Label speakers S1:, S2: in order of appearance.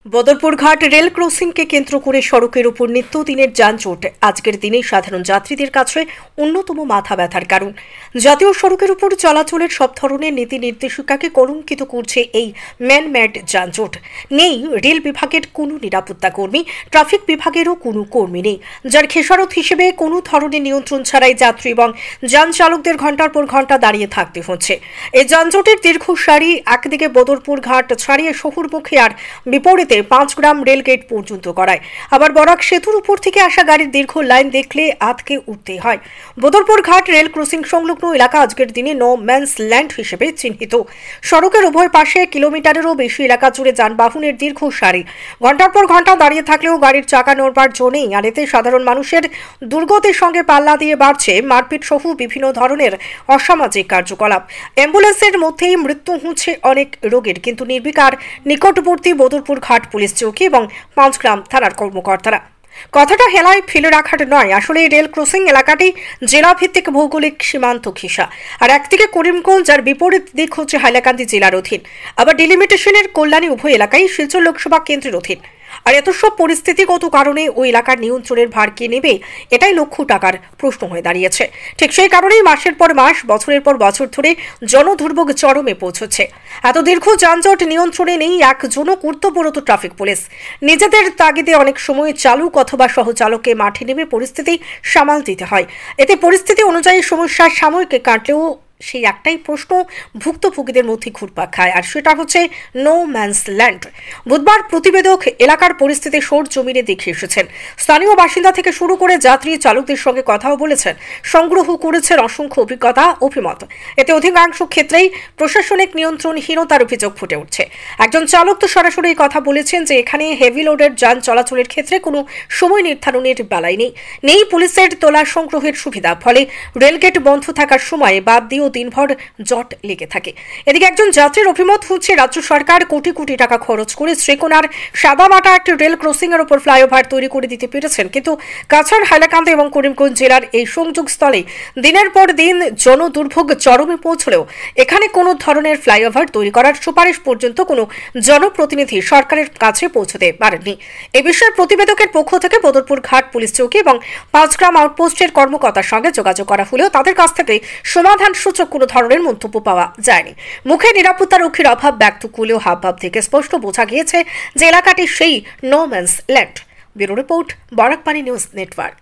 S1: বদরপুর ঘাট রেল ক্রসিংকে কেন্দ্র করে সড়কের উপর নিত্যদিনের যানজট আজকের দিনে সাধারণ যাত্রীদের কাছে অন্যতম মাথা ব্যথার কারণ। জাতীয় সড়কের উপর চলাচলের সব ধরনের নীতি নির্দেশিকাকে কলঙ্কিত করছে এই ম্যানমেড যানজট। নেই রেল বিভাগের কোনো নিরাপত্তা কর্মী, ট্রাফিক বিভাগেরও কোনো কর্মী নেই, যার খেসারত হিসেবে কোনো ধরনের নিয়ন্ত্রণ ছাড়াই যাত্রী এবং যান চালকদের ঘন্টার পর ঘন্টা দাঁড়িয়ে থাকতে হচ্ছে। এই যানজটের দীর্ঘ সারি একদিকে বদরপুর ঘাট ছাড়িয়ে শহরমুখী আর বিপরীতে 5 গ্রাম রেলগেট পর্যন্ত করায়। আবার বরাক সেতুর উপর থেকে আসা গাড়ির দীর্ঘ লাইন দেখলে আতকে উঠতে হয়। বদরপুর ঘাট রেল ক্রসিং সংলগ্ন এলাকা আজকের দিনে নো ম্যানস ল্যান্ড হিসেবে চিহ্নিত। সড়কের উভয় পাশে কিলোমিটারেরও বেশি এলাকা জুড়ে যানবাহনের দীর্ঘ সারি। ঘন্টার পর ঘন্টা দাঁড়িয়ে থাকলেও গাড়ির চাকা নড়বার জো নেই। আর এতে সাধারণ মানুষের দুর্গতির সঙ্গে পাল্লা দিয়ে বাড়ছে মারপিট সহ বিভিন্ন ধরনের অসামাজিক কার্যকলাপ। অ্যাম্বুলেন্সের মধ্যেই মৃত্যু হচ্ছে অনেক রোগীর, কিন্তু নির্বিকার নিকটবর্তী বদরপুর ঘাট পুলিশ চৌকি এবং 5 গ্রাম থানার কর্মকর্তারা। কথাটা হেলায় ফেলে রাখার নয়, আসলে রেল ক্রসিং এলাকাটি জেলা ভিত্তিক ভৌগোলিক সীমান্ত ঘেঁষা। আর একদিকে করিমগঞ্জ আর বিপরীত দিক হচ্ছে হাইলাকান্দি জেলার অধীন, আবার ডিলিমিটেশনের কল্যাণী উভয় এলাকায় শিলচর লোকসভা কেন্দ্রের অধীন। আর এত সব পরিস্থিতিগত কারণে ওই এলাকার নিয়ন্ত্রণের ভার কে নেবে, এটাই লক্ষ টাকার প্রশ্ন হয়ে দাঁড়িয়েছে। ঠিক সেই কারণেই মাসের পর মাস, বছরের পর বছর ধরে জনদুর্ভোগ চরমে পৌঁছচ্ছে। এত দীর্ঘ যানজট নিয়ন্ত্রণে নেই একজনও কর্তব্যরত ট্রাফিক পুলিশ। নিজেদের তাগিদে অনেক সময় চালক অথবা সহচালককে মাঠে নেমে পরিস্থিতি সামাল দিতে হয়। এতে পরিস্থিতি অনুযায়ী সমস্যার সাময়িক কাটলেও সেই একটাই প্রশ্ন ভুক্তভোগীদের মধ্যে ঘুরপাক খায়, আর সেটা হচ্ছে নো ম্যানস ল্যান্ড। বুধবার প্রতিবেদক এলাকার পরিস্থিতি সোর জমিনে দেখে এসেছেন। স্থানীয় বাসিন্দা থেকে শুরু করে যাত্রী চালকদের সঙ্গে কথাও বলেছেন, সংগ্রহ করেছেন অসংখ্য অভিজ্ঞতা অভিমত। এতে অধিকাংশ ক্ষেত্রেই প্রশাসনিক নিয়ন্ত্রণহীনতার অভিযোগ ফুটে উঠছে। একজন চালক তো সরাসরি কথা বলেছেন যে এখানে হেভি লোডের যান চলাচলের ক্ষেত্রে কোনো সময় নির্ধারণের বেলায় নেই পুলিশের তোলা সংগ্রহের সুবিধা। ফলে রেলগেট বন্ধ থাকার সময় বাদ দিয়েও দিনভর জট লেগে থাকে। এদিকে একজন যাত্রীর অভিমত হচ্ছে রাজ্য সরকার কোটি কোটি টাকা খরচ করে শ্রীকোনার সাদামাটা একটি রেল ক্রসিং এর উপর ফ্লাইওভার তৈরি করে দিতে পেরেছেন, কিন্তু কাছাড়, হাইলাকান্দি এবং করিমগঞ্জ জেলার এই সংযোগস্থলে দিনের পর দিন জনদুর্ভোগ চরমে পৌঁছলেও এখানে কোনো ধরনের ফ্লাইওভার তৈরি করার সুপারিশ পর্যন্ত কোনো জনপ্রতিনিধি সরকারের কাছে পৌঁছতে পারেননি। এ বিষয়ে প্রতিবেদকের পক্ষ থেকে বদরপুর ঘাট পুলিশ চৌকি এবং 5 গ্রাম আউটপোস্টের কর্মকর্তার সঙ্গে যোগাযোগ করা হলেও তাদের কাছ থেকে সমাধান সূচক কোনো ধরনের মন্তব্য পাওয়া যায়নি। মুখে নিরাপত্তা রক্ষীর অভাব ব্যক্ত করলেও হাবভাব থেকে স্পষ্ট বোঝা গিয়েছে যে এলাকাটি সেই no man's land. Bureau report, Barakpani news network.